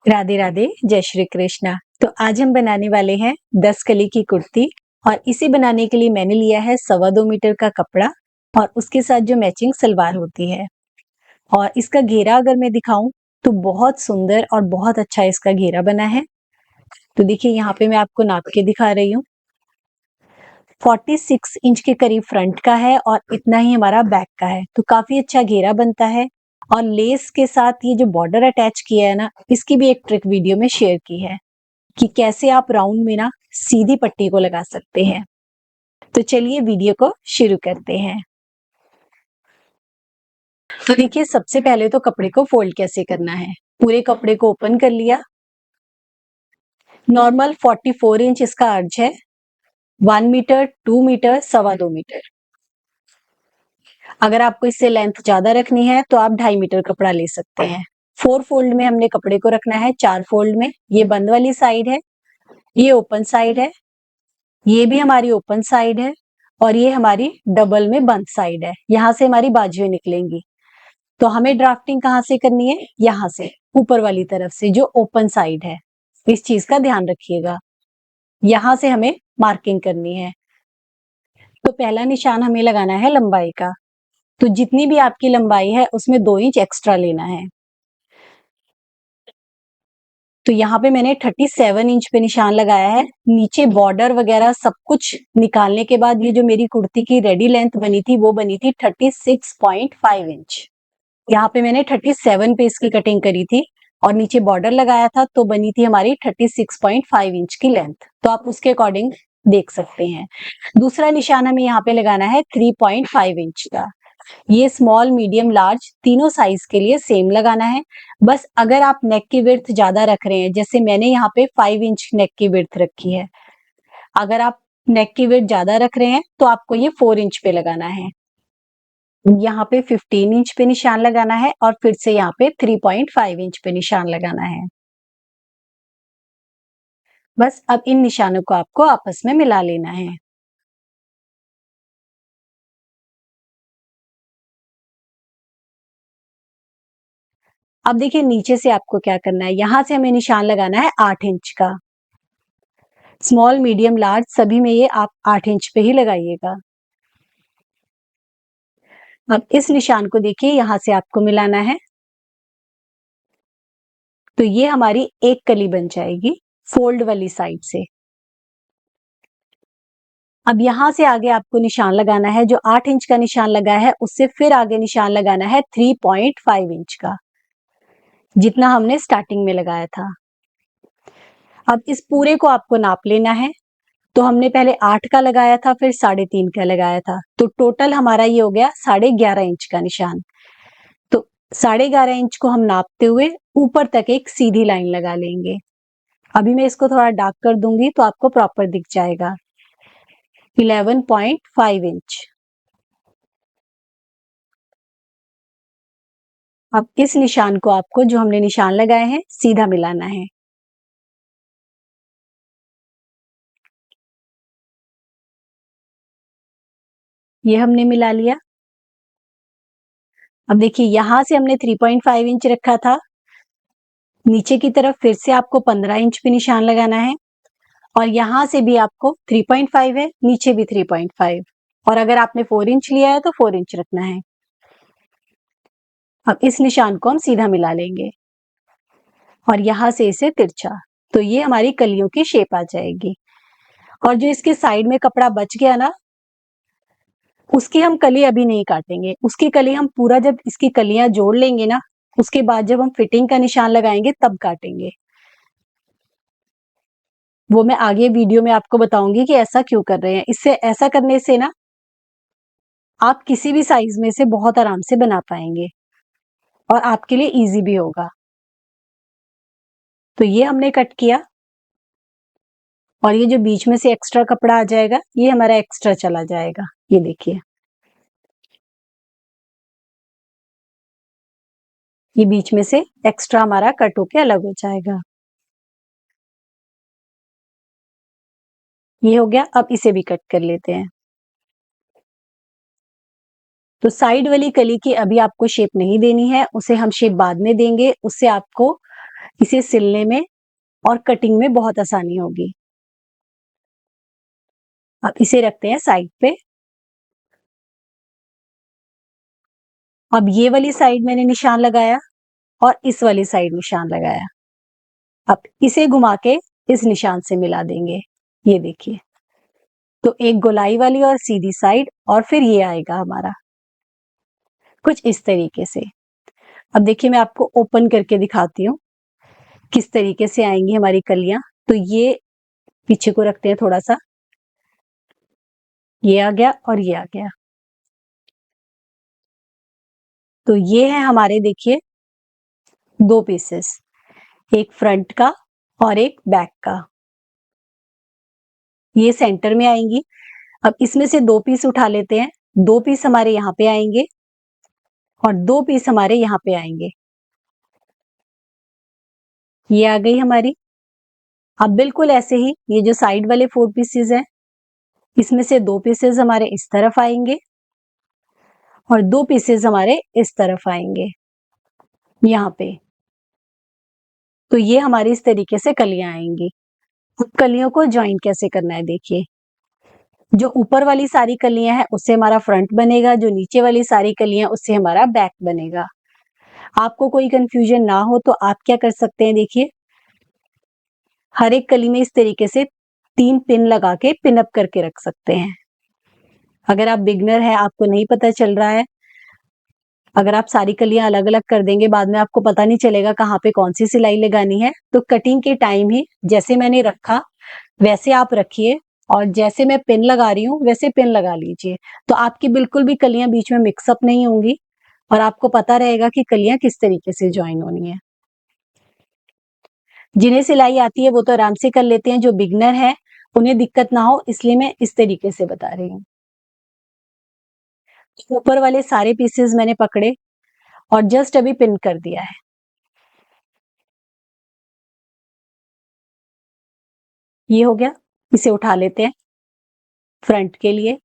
राधे राधे, जय श्री कृष्णा। तो आज हम बनाने वाले हैं 10 कली की कुर्ती और इसे बनाने के लिए मैंने लिया है 2.25 मीटर का कपड़ा और उसके साथ जो मैचिंग सलवार होती है। और इसका घेरा अगर मैं दिखाऊं तो बहुत सुंदर और बहुत अच्छा इसका घेरा बना है। तो देखिए यहाँ पे मैं आपको नाप के दिखा रही हूँ। 46 इंच के करीब फ्रंट का है और इतना ही हमारा बैक का है, तो काफी अच्छा घेरा बनता है। और लेस के साथ ये जो बॉर्डर अटैच किया है ना, इसकी भी एक ट्रिक वीडियो में शेयर की है कि कैसे आप राउंड में ना सीधी पट्टी को लगा सकते हैं। तो चलिए वीडियो को शुरू करते हैं। तो देखिए सबसे पहले तो कपड़े को फोल्ड कैसे करना है। पूरे कपड़े को ओपन कर लिया। नॉर्मल 44 इंच इसका अर्ज है। 1 मीटर, 2 मीटर, 2.25 मीटर। अगर आपको इससे लेंथ ज्यादा रखनी है तो आप 2.5 मीटर कपड़ा ले सकते हैं। 4 फोल्ड में हमने कपड़े को रखना है, 4 फोल्ड में। ये बंद वाली साइड है, ये ओपन साइड है, ये भी हमारी ओपन साइड है और ये हमारी डबल में बंद साइड है। यहां से हमारी बाजुएं निकलेंगी। तो हमें ड्राफ्टिंग कहाँ से करनी है? यहां से, ऊपर वाली तरफ से जो ओपन साइड है। इस चीज का ध्यान रखिएगा। यहां से हमें मार्किंग करनी है। तो पहला निशान हमें लगाना है लंबाई का। तो जितनी भी आपकी लंबाई है उसमें 2 इंच एक्स्ट्रा लेना है। तो यहाँ पे मैंने 37 इंच पे निशान लगाया है। नीचे बॉर्डर वगैरह सब कुछ निकालने के बाद ये जो मेरी कुर्ती की रेडी लेंथ बनी थी वो बनी थी 36.5 इंच। यहाँ पे मैंने 37 पे इसकी कटिंग करी थी और नीचे बॉर्डर लगाया था तो बनी थी हमारी 36.5 इंच की लेंथ। तो आप उसके अकॉर्डिंग देख सकते हैं। दूसरा निशान हमें यहाँ पे लगाना है 3.5 इंच का। ये स्मॉल, मीडियम, लार्ज तीनों साइज के लिए सेम लगाना है। बस अगर आप नेक की विड्थ ज्यादा रख रहे हैं, जैसे मैंने यहाँ पे 5 इंच नेक की विड्थ रखी है, अगर आप नेक की विड्थ ज्यादा रख रहे हैं तो आपको ये 4 इंच पे लगाना है। यहाँ पे 15 इंच पे निशान लगाना है और फिर से यहाँ पे 3.5 इंच पे निशान लगाना है। बस अब इन निशानों को आपको आपस में मिला लेना है। अब देखिए नीचे से आपको क्या करना है। यहां से हमें निशान लगाना है 8 इंच का। स्मॉल, मीडियम, लार्ज सभी में ये आप 8 इंच पे ही लगाइएगा। अब इस निशान को देखिए यहां से आपको मिलाना है। तो ये हमारी एक कली बन जाएगी फोल्ड वाली साइड से। अब यहां से आगे आपको निशान लगाना है। जो 8 इंच का निशान लगा है उससे फिर आगे निशान लगाना है 3.5 इंच का, जितना हमने स्टार्टिंग में लगाया था। अब इस पूरे को आपको नाप लेना है। तो हमने पहले 8 का लगाया था, फिर 3.5 का लगाया था, तो टोटल हमारा ये हो गया 11.5 इंच का निशान। तो 11.5 इंच को हम नापते हुए ऊपर तक एक सीधी लाइन लगा लेंगे। अभी मैं इसको थोड़ा डार्क कर दूंगी तो आपको प्रॉपर दिख जाएगा। 11.5 इंच। अब इस निशान को आपको, जो हमने निशान लगाए हैं, सीधा मिलाना है। ये हमने मिला लिया। अब देखिए यहां से हमने 3.5 इंच रखा था। नीचे की तरफ फिर से आपको 15 इंच पे निशान लगाना है और यहां से भी आपको 3.5 है, नीचे भी 3.5। और अगर आपने 4 इंच लिया है तो 4 इंच रखना है। अब इस निशान को हम सीधा मिला लेंगे और यहां से इसे तिरछा। तो ये हमारी कलियों की शेप आ जाएगी। और जो इसके साइड में कपड़ा बच गया ना, उसकी हम कली अभी नहीं काटेंगे। उसकी कली हम पूरा जब इसकी कलियां जोड़ लेंगे ना, उसके बाद जब हम फिटिंग का निशान लगाएंगे तब काटेंगे। वो मैं आगे वीडियो में आपको बताऊंगी कि ऐसा क्यों कर रहे हैं। इससे, ऐसा करने से ना आप किसी भी साइज में से बहुत आराम से बना पाएंगे और आपके लिए इजी भी होगा। तो ये हमने कट किया और ये जो बीच में से एक्स्ट्रा कपड़ा आ जाएगा ये हमारा एक्स्ट्रा चला जाएगा। ये देखिए, ये बीच में से एक्स्ट्रा हमारा कट होके अलग हो जाएगा। ये हो गया। अब इसे भी कट कर लेते हैं। तो साइड वाली कली की अभी आपको शेप नहीं देनी है, उसे हम शेप बाद में देंगे। उससे आपको इसे सिलने में और कटिंग में बहुत आसानी होगी। अब इसे रखते हैं साइड पे। अब ये वाली साइड मैंने निशान लगाया और इस वाली साइड निशान लगाया। अब इसे घुमा के इस निशान से मिला देंगे। ये देखिए, तो एक गोलाई वाली और सीधी साइड, और फिर ये आएगा हमारा कुछ इस तरीके से। अब देखिए, मैं आपको ओपन करके दिखाती हूँ किस तरीके से आएंगी हमारी कलियां। तो ये पीछे को रखते हैं थोड़ा सा, ये आ गया और ये आ गया। तो ये है हमारे, देखिए, दो पीसेस, एक फ्रंट का और एक बैक का। ये सेंटर में आएंगी। अब इसमें से दो पीस उठा लेते हैं। दो पीस हमारे यहाँ पे आएंगे और दो पीस हमारे यहाँ पे आएंगे। ये आ गई हमारी। अब बिल्कुल ऐसे ही ये जो साइड वाले 4 पीसेस हैं, इसमें से दो पीसेस हमारे इस तरफ आएंगे और दो पीसेस हमारे इस तरफ आएंगे यहाँ पे। तो ये हमारी इस तरीके से कलियां आएंगी। अब कलियों को ज्वाइन कैसे करना है, देखिए, जो ऊपर वाली सारी कलियां हैं उससे हमारा फ्रंट बनेगा, जो नीचे वाली सारी कलियां उससे हमारा बैक बनेगा। आपको कोई कंफ्यूजन ना हो तो आप क्या कर सकते हैं, देखिए, हर एक कली में इस तरीके से 3 पिन लगा के पिन अप करके रख सकते हैं। अगर आप बिगनर हैं, आपको नहीं पता चल रहा है, अगर आप सारी कलियां अलग अलग कर देंगे, बाद में आपको पता नहीं चलेगा कहाँ पे कौन सी सिलाई लगानी है, तो कटिंग के टाइम ही जैसे मैंने रखा वैसे आप रखिए, और जैसे मैं पिन लगा रही हूँ वैसे पिन लगा लीजिए। तो आपकी बिल्कुल भी कलियां बीच में मिक्सअप नहीं होंगी और आपको पता रहेगा कि कलियां किस तरीके से ज्वाइन होनी है। जिन्हें सिलाई आती है वो तो आराम से कर लेते हैं, जो बिगनर है उन्हें दिक्कत ना हो इसलिए मैं इस तरीके से बता रही हूँ। ऊपर वाले सारे पीसेस मैंने पकड़े और जस्ट अभी पिन कर दिया है। ये हो गया। इसे उठा लेते हैं फ्रंट के लिए,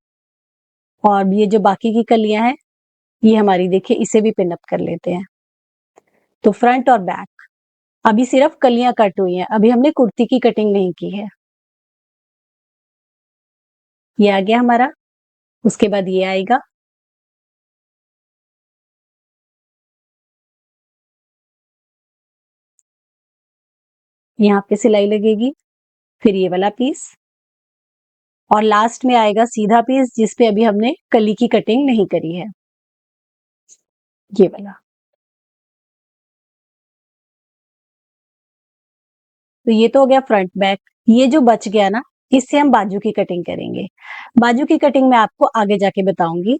और ये जो बाकी की कलियां हैं ये हमारी, देखिए, इसे भी पिन अप कर लेते हैं। तो फ्रंट और बैक, अभी सिर्फ कलियां कट हुई हैं, अभी हमने कुर्ती की कटिंग नहीं की है। ये आ गया हमारा। उसके बाद ये आएगा। यहाँ पे सिलाई लगेगी, फिर ये वाला पीस, और लास्ट में आएगा सीधा पीस जिसपे अभी हमने कली की कटिंग नहीं करी है, ये वाला। तो ये तो हो गया फ्रंट बैक। ये जो बच गया ना, इससे हम बाजू की कटिंग करेंगे। बाजू की कटिंग मैं आपको आगे जाके बताऊंगी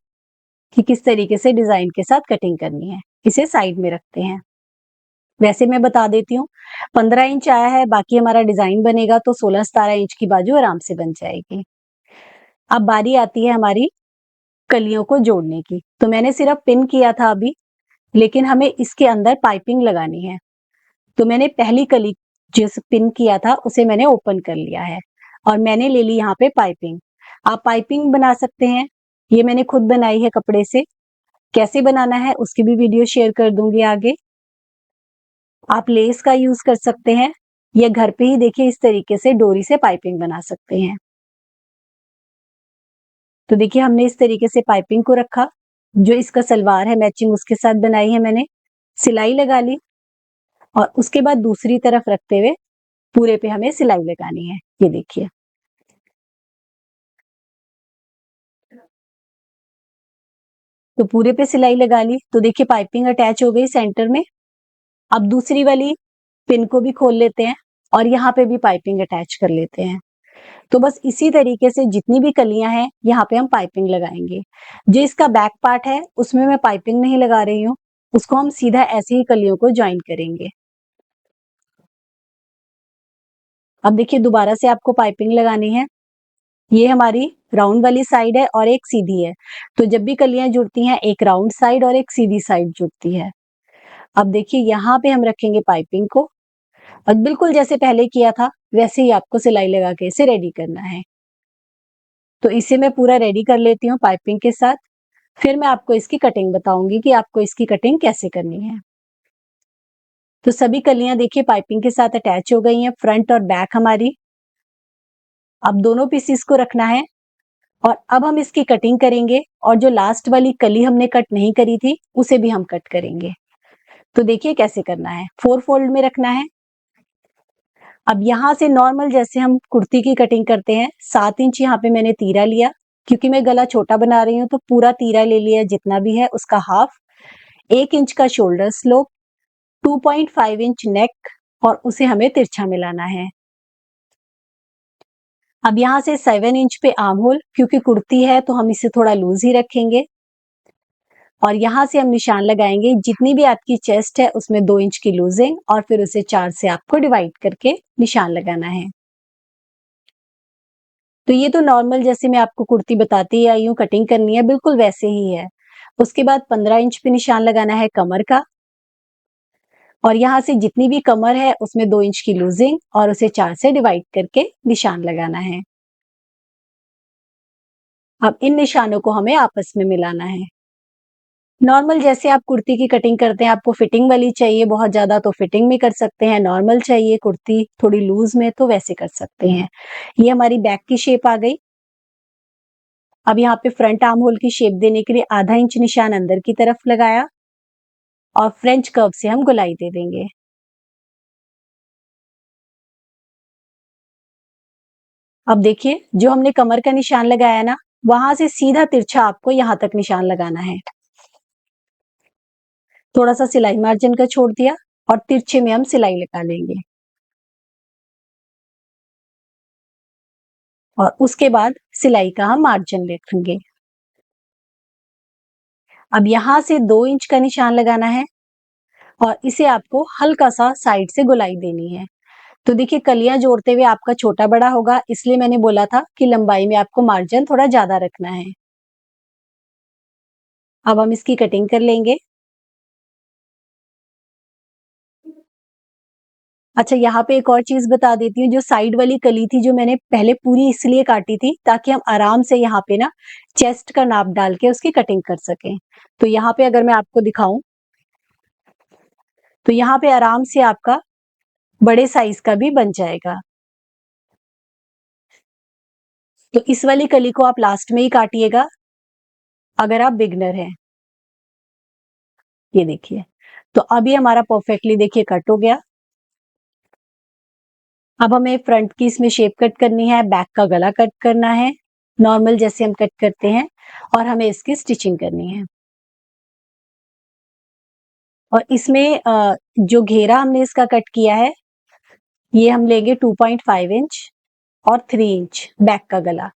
कि किस तरीके से डिजाइन के साथ कटिंग करनी है। इसे साइड में रखते हैं। वैसे मैं बता देती हूँ, 15 इंच आया है, बाकी हमारा डिजाइन बनेगा तो 16-17 इंच की बाजू आराम से बन जाएगी। अब बारी आती है हमारी कलियों को जोड़ने की। तो मैंने सिर्फ पिन किया था अभी, लेकिन हमें इसके अंदर पाइपिंग लगानी है। तो मैंने पहली कली जिस पिन किया था उसे मैंने ओपन कर लिया है और मैंने ले ली यहाँ पे पाइपिंग। आप पाइपिंग बना सकते हैं, ये मैंने खुद बनाई है कपड़े से। कैसे बनाना है उसकी भी वीडियो शेयर कर दूंगी आगे। आप लेस का यूज कर सकते हैं या घर पे ही, देखिए, इस तरीके से डोरी से पाइपिंग बना सकते हैं। तो देखिए, हमने इस तरीके से पाइपिंग को रखा, जो इसका सलवार है मैचिंग उसके साथ बनाई है मैंने। सिलाई लगा ली और उसके बाद दूसरी तरफ रखते हुए पूरे पे हमें सिलाई लगानी है। ये देखिए, तो पूरे पे सिलाई लगा ली। तो देखिए, पाइपिंग अटैच हो गई सेंटर में। अब दूसरी वाली पिन को भी खोल लेते हैं और यहाँ पे भी पाइपिंग अटैच कर लेते हैं। तो बस इसी तरीके से जितनी भी कलियां हैं यहाँ पे हम पाइपिंग लगाएंगे। जो इसका बैक पार्ट है उसमें मैं पाइपिंग नहीं लगा रही हूँ, उसको हम सीधा ऐसे ही कलियों को ज्वाइन करेंगे। अब देखिए, दोबारा से आपको पाइपिंग लगानी है। ये हमारी राउंड वाली साइड है और एक सीधी है। तो जब भी कलियां जुड़ती हैं, एक राउंड साइड और एक सीधी साइड जुड़ती है। अब देखिए, यहाँ पे हम रखेंगे पाइपिंग को और बिल्कुल जैसे पहले किया था वैसे ही आपको सिलाई लगा के इसे रेडी करना है। तो इसे मैं पूरा रेडी कर लेती हूँ पाइपिंग के साथ, फिर मैं आपको इसकी कटिंग बताऊंगी कि आपको इसकी कटिंग कैसे करनी है। तो सभी कलियां देखिए पाइपिंग के साथ अटैच हो गई हैं, फ्रंट और बैक हमारी। अब दोनों पीसीस को रखना है और अब हम इसकी कटिंग करेंगे और जो लास्ट वाली कली हमने कट नहीं करी थी उसे भी हम कट करेंगे। तो देखिए कैसे करना है, 4 फोल्ड में रखना है। अब यहाँ से नॉर्मल जैसे हम कुर्ती की कटिंग करते हैं, 7 इंच यहाँ पे मैंने तीरा लिया, क्योंकि मैं गला छोटा बना रही हूँ तो पूरा तीरा ले लिया, जितना भी है उसका हाफ। 1 इंच का शोल्डर स्लोप, 2.5 इंच नेक और उसे हमें तिरछा मिलाना है। अब यहाँ से 7 इंच पे आर्म होल, क्योंकि कुर्ती है तो हम इसे थोड़ा लूज ही रखेंगे। और यहाँ से हम निशान लगाएंगे, जितनी भी आपकी चेस्ट है उसमें 2 इंच की लूजिंग और फिर उसे 4 से आपको डिवाइड करके निशान लगाना है। तो ये तो नॉर्मल जैसे मैं आपको कुर्ती बताती आई हूँ कटिंग करनी है, बिल्कुल वैसे ही है। उसके बाद 15 इंच पे निशान लगाना है कमर का और यहाँ से जितनी भी कमर है उसमें 2 इंच की लूजिंग और उसे 4 से डिवाइड करके निशान लगाना है। अब इन निशानों को हमें आपस में मिलाना है। नॉर्मल जैसे आप कुर्ती की कटिंग करते हैं, आपको फिटिंग वाली चाहिए बहुत ज्यादा तो फिटिंग में कर सकते हैं, नॉर्मल चाहिए कुर्ती थोड़ी लूज में तो वैसे कर सकते हैं। ये हमारी बैक की शेप आ गई। अब यहाँ पे फ्रंट आर्म होल की शेप देने के लिए आधा इंच निशान अंदर की तरफ लगाया और फ्रेंच कर्व से हम गोलाई दे देंगे। अब देखिए जो हमने कमर का निशान लगाया ना, वहां से सीधा तिरछा आपको यहाँ तक निशान लगाना है। थोड़ा सा सिलाई मार्जिन का छोड़ दिया और तिरछे में हम सिलाई लगा लेंगे और उसके बाद सिलाई का हम मार्जिन लिखेंगे। अब यहाँ से 2 इंच का निशान लगाना है और इसे आपको हल्का सा साइड से गोलाई देनी है। तो देखिए कलियां जोड़ते हुए आपका छोटा बड़ा होगा, इसलिए मैंने बोला था कि लंबाई में आपको मार्जिन थोड़ा ज्यादा रखना है। अब हम इसकी कटिंग कर लेंगे। अच्छा यहाँ पे एक और चीज बता देती हूँ, जो साइड वाली कली थी जो मैंने पहले पूरी इसलिए काटी थी ताकि हम आराम से यहाँ पे ना चेस्ट का नाप डाल के उसकी कटिंग कर सकें। तो यहाँ पे अगर मैं आपको दिखाऊं तो यहाँ पे आराम से आपका बड़े साइज का भी बन जाएगा। तो इस वाली कली को आप लास्ट में ही काटिएगा अगर आप बिगनर हैं। ये देखिए, तो अभी हमारा परफेक्टली देखिए कट हो गया। अब हमें फ्रंट की इसमें शेप कट करनी है, बैक का गला कट करना है, नॉर्मल जैसे हम कट करते हैं और हमें इसकी स्टिचिंग करनी है। और इसमें जो घेरा हमने इसका कट किया है, ये हम लेंगे 2.5 इंच और 3 इंच बैक का गला।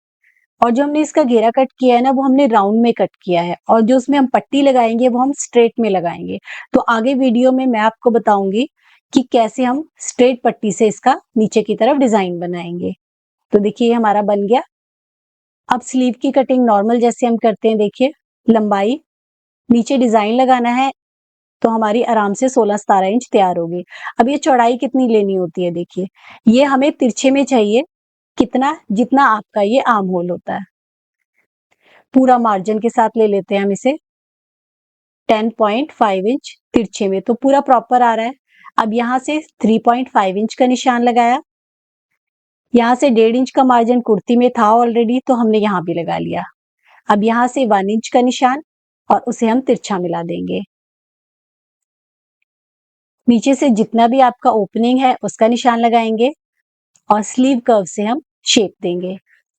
और जो हमने इसका घेरा कट किया है ना, वो हमने राउंड में कट किया है और जो उसमें हम पट्टी लगाएंगे वो हम स्ट्रेट में लगाएंगे। तो आगे वीडियो में मैं आपको बताऊंगी कि कैसे हम स्ट्रेट पट्टी से इसका नीचे की तरफ डिजाइन बनाएंगे। तो देखिए हमारा बन गया। अब स्लीव की कटिंग नॉर्मल जैसे हम करते हैं, देखिए लंबाई नीचे डिजाइन लगाना है तो हमारी आराम से 16-17 इंच तैयार होगी। अब ये चौड़ाई कितनी लेनी होती है, देखिए ये हमें तिरछे में चाहिए कितना, जितना आपका ये आर्म होल होता है। पूरा मार्जिन के साथ ले लेते हैं हम इसे 10.5 इंच तिरछे में, तो पूरा प्रॉपर आ रहा है। अब यहाँ से 3.5 इंच का निशान लगाया, यहाँ से 1.5 इंच का मार्जिन कुर्ती में था ऑलरेडी तो हमने यहाँ भी लगा लिया। अब यहाँ से 1 इंच का निशान और उसे हम तिरछा मिला देंगे। नीचे से जितना भी आपका ओपनिंग है उसका निशान लगाएंगे और स्लीव कर्व से हम शेप देंगे।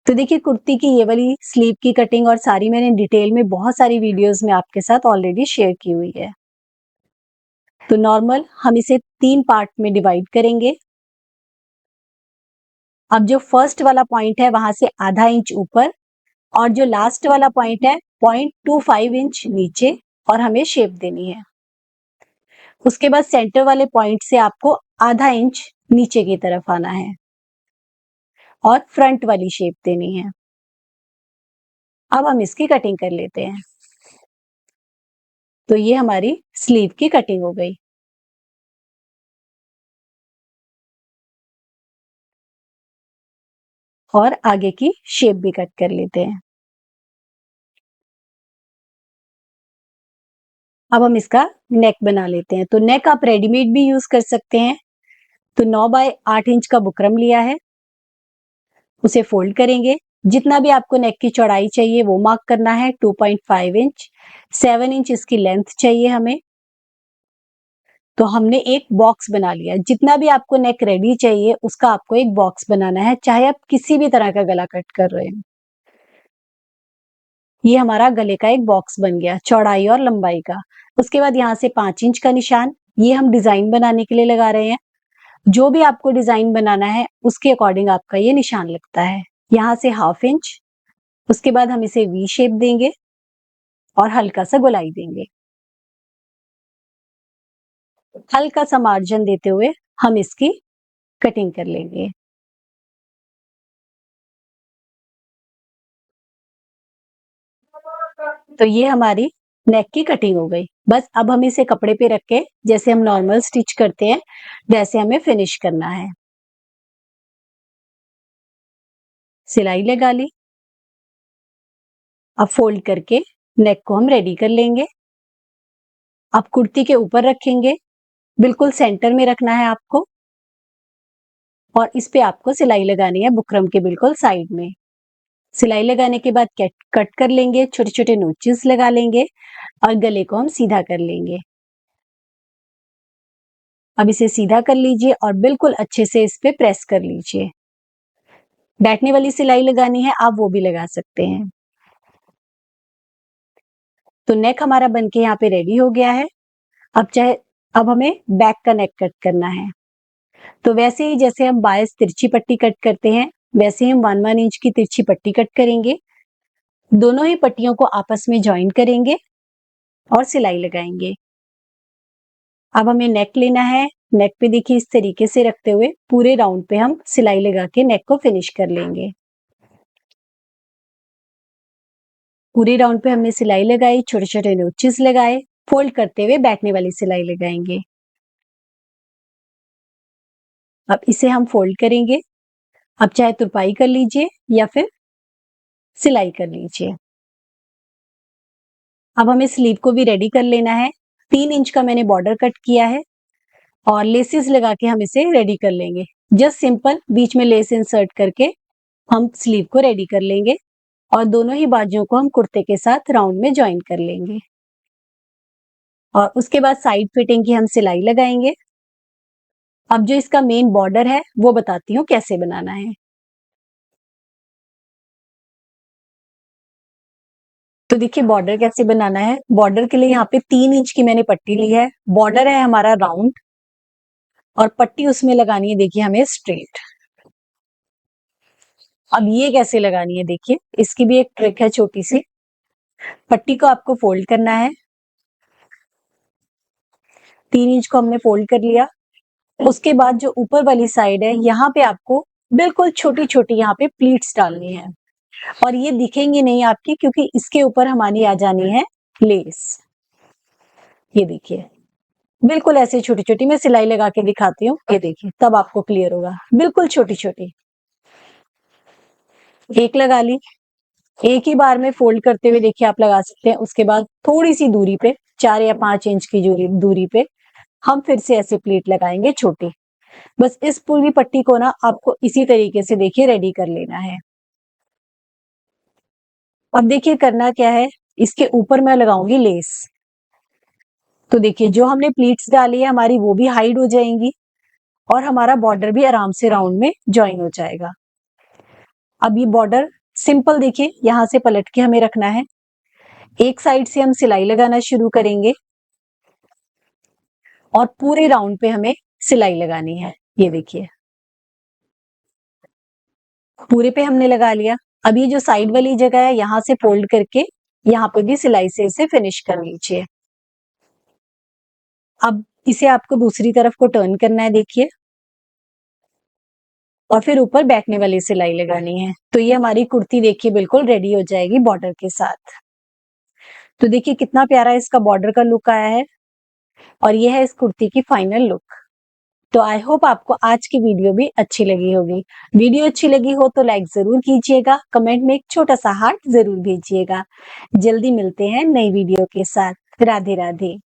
तो देखिए कुर्ती की ये वाली स्लीव की कटिंग और सारी मैंने डिटेल में बहुत सारी वीडियोस में आपके साथ ऑलरेडी शेयर की हुई है। तो नॉर्मल हम इसे 3 पार्ट में डिवाइड करेंगे। अब जो फर्स्ट वाला पॉइंट है वहां से आधा इंच ऊपर और जो लास्ट वाला पॉइंट है 0.25 इंच नीचे और हमें शेप देनी है। उसके बाद सेंटर वाले पॉइंट से आपको आधा इंच नीचे की तरफ आना है और फ्रंट वाली शेप देनी है। अब हम इसकी कटिंग कर लेते हैं। तो ये हमारी स्लीव की कटिंग हो गई। और आगे की शेप भी कट कर लेते हैं। अब हम इसका नेक बना लेते हैं। तो नेक आप रेडीमेड भी यूज कर सकते हैं। तो 9 बाय 8 इंच का बुकरम लिया है, उसे फोल्ड करेंगे। जितना भी आपको नेक की चौड़ाई चाहिए वो मार्क करना है। 2.5 इंच, 7 इंच इसकी लेंथ चाहिए हमें। तो हमने एक बॉक्स बना लिया। जितना भी आपको नेक रेडी चाहिए उसका आपको एक बॉक्स बनाना है, चाहे आप किसी भी तरह का गला कट कर रहे हैं। ये हमारा गले का एक बॉक्स बन गया, चौड़ाई और लंबाई का। उसके बाद यहाँ से 5 इंच का निशान, ये हम डिजाइन बनाने के लिए लगा रहे हैं। जो भी आपको डिजाइन बनाना है उसके अकॉर्डिंग आपका ये निशान लगता है। यहाँ से 1/2 इंच, उसके बाद हम इसे वी शेप देंगे और हल्का सा गोलाई देंगे। हल्का सा मार्जिन देते हुए हम इसकी कटिंग कर लेंगे। तो ये हमारी नेक की कटिंग हो गई। बस अब हम इसे कपड़े पे रख के जैसे हम नॉर्मल स्टिच करते हैं वैसे हमें फिनिश करना है। सिलाई लगा ली। अब फोल्ड करके नेक को हम रेडी कर लेंगे। अब कुर्ती के ऊपर रखेंगे, बिल्कुल सेंटर में रखना है आपको, और इस पे आपको सिलाई लगानी है बुकरम के बिल्कुल साइड में। सिलाई लगाने के बाद कट कर लेंगे, छोटे छोटे नोचेस लगा लेंगे और गले को हम सीधा कर लेंगे। अब इसे सीधा कर लीजिए और बिल्कुल अच्छे से इस पे प्रेस कर लीजिए। बैठने वाली सिलाई लगानी है, आप वो भी लगा सकते हैं। तो नेक हमारा बनके यहाँ पे रेडी हो गया है। अब हमें बैक का नेक कट करना है। तो वैसे ही जैसे हम बायस तिरछी पट्टी कट करते हैं वैसे ही हम 1 इंच की तिरछी पट्टी कट करेंगे। दोनों ही पट्टियों को आपस में ज्वाइन करेंगे और सिलाई लगाएंगे। अब हमें नेक लेना है। नेक पे देखिए इस तरीके से रखते हुए पूरे राउंड पे हम सिलाई लगा के नेक को फिनिश कर लेंगे। पूरे राउंड पे हमने सिलाई लगाई, छोटे छोटे नोचेस लगाए, फोल्ड करते हुए बैठने वाली सिलाई लगाएंगे। अब इसे हम फोल्ड करेंगे। अब चाहे तुरपाई कर लीजिए या फिर सिलाई कर लीजिए। अब हमें स्लीव को भी रेडी कर लेना है। 3 इंच का मैंने बॉर्डर कट किया है और लेसेस लगा के हम इसे रेडी कर लेंगे। जस्ट सिंपल बीच में लेस इंसर्ट करके हम स्लीव को रेडी कर लेंगे और दोनों ही बाजुओं को हम कुर्ते के साथ राउंड में ज्वाइन कर लेंगे। और उसके बाद साइड फिटिंग की हम सिलाई लगाएंगे। अब जो इसका मेन बॉर्डर है वो बताती हूँ कैसे बनाना है। तो देखिए बॉर्डर कैसे बनाना है। बॉर्डर के लिए यहाँ पे 3 इंच की मैंने पट्टी ली है। बॉर्डर है हमारा राउंड और पट्टी उसमें लगानी है देखिए हमें स्ट्रेट। अब ये कैसे लगानी है देखिए, इसकी भी एक ट्रिक है छोटी सी। पट्टी को आपको फोल्ड करना है। 3 इंच को हमने फोल्ड कर लिया। उसके बाद जो ऊपर वाली साइड है यहाँ पे आपको बिल्कुल छोटी छोटी यहाँ पे प्लीट्स डालनी है और ये दिखेंगी नहीं आपकी क्योंकि इसके ऊपर हमारी आ जानी है लेस। ये देखिए बिल्कुल ऐसे छोटी छोटी, मैं सिलाई लगा के दिखाती हूँ, ये देखिए तब आपको क्लियर होगा। बिल्कुल छोटी छोटी एक लगा ली। एक ही बार में फोल्ड करते हुए देखिए आप लगा सकते हैं। उसके बाद थोड़ी सी दूरी पे 4 या 5 इंच की दूरी पे हम फिर से ऐसे प्लीट लगाएंगे छोटी। बस इस पूरी पट्टी को ना आपको इसी तरीके से देखिए रेडी कर लेना है। अब देखिए करना क्या है, इसके ऊपर मैं लगाऊंगी लेस। तो देखिए जो हमने प्लीट्स डाली है हमारी वो भी हाइड हो जाएंगी और हमारा बॉर्डर भी आराम से राउंड में ज्वाइन हो जाएगा। अब ये बॉर्डर सिंपल देखिए यहां से पलट के हमें रखना है। एक साइड से हम सिलाई लगाना शुरू करेंगे और पूरे राउंड पे हमें सिलाई लगानी है। ये देखिए पूरे पे हमने लगा लिया। अब ये जो साइड वाली जगह है यहाँ से फोल्ड करके यहाँ पे भी सिलाई से इसे फिनिश कर लीजिए। अब इसे आपको दूसरी तरफ को टर्न करना है देखिए, और फिर ऊपर बैठने वाली सिलाई लगानी है। तो ये हमारी कुर्ती देखिए बिल्कुल रेडी हो जाएगी बॉर्डर के साथ। तो देखिए कितना प्यारा इसका बॉर्डर का लुक आया है और ये है इस कुर्ती की फाइनल लुक। तो आई होप आपको आज की वीडियो भी अच्छी लगी होगी। वीडियो अच्छी लगी हो तो लाइक जरूर कीजिएगा, कमेंट में एक छोटा सा हार्ट जरूर भेजिएगा। जल्दी मिलते हैं नई वीडियो के साथ। राधे राधे।